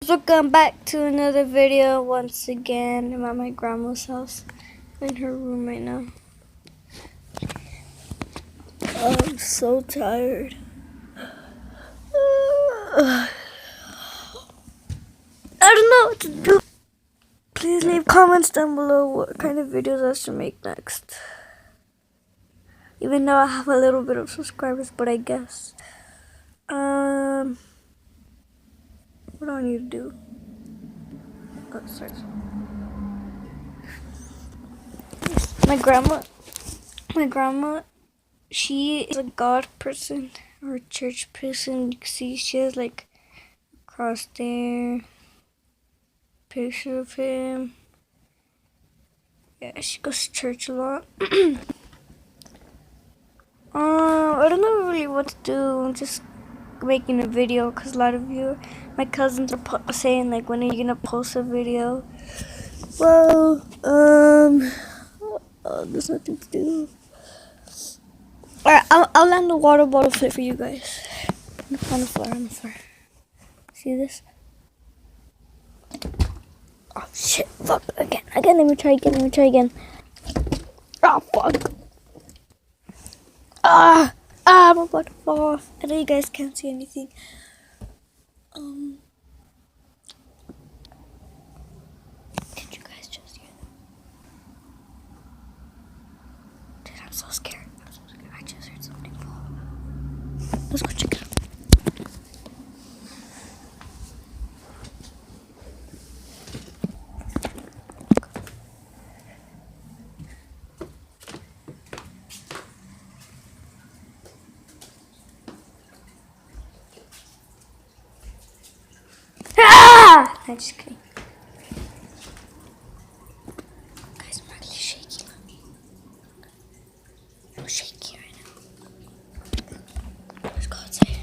Welcome back to another video. Once again, I'm at my grandma's house. I'm in her room right now. Oh, I'm so tired. I don't know what to do. Please leave comments down below what kind of videos I should make next. Even though I have a little bit of subscribers, but I guess. What do I need to do? Oh, sorry. My grandma, she is a God person or a church person. You can see she has like a cross there, picture of him. Yeah, she goes to church a lot. I don't know really what to do. I'm just making a video because a lot of you, my cousins are saying like, when are you gonna post a video? Well, there's nothing to do. Alright, I'll land the water bottle fit for you guys. On the floor. See this? Oh shit, fuck, again, let me try again. Oh fuck. I'm about to fall off. I know you guys can't see anything. Did you guys just hear that? Dude, I'm so scared. I just heard something fall. Let's go check it out. I'm just kidding. Guys, I'm actually shaking. I'm shaking right now. Let's go outside.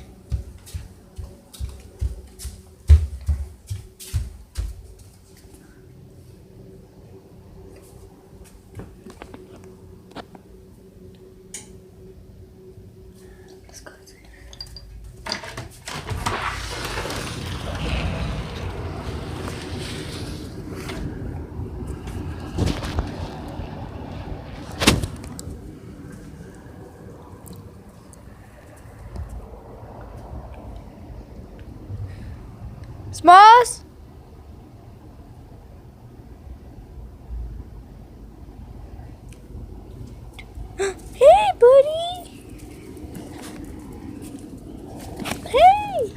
Let's go outside. Smalls? Hey, buddy. Hey.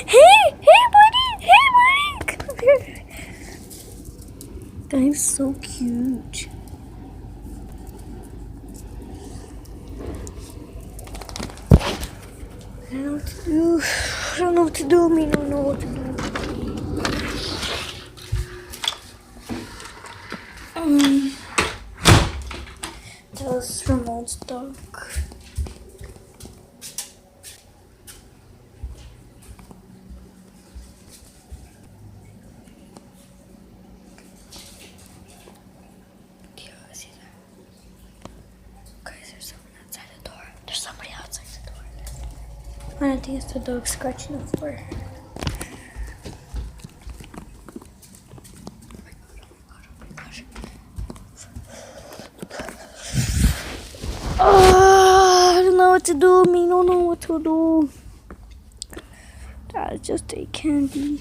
Hey, buddy. Come here. That is so cute. I don't know what to do. I don't know what to do. That was Ramon's dog. I think it's the dog scratching the floor. I don't know what to do. I don't know what to do. That's just a candy.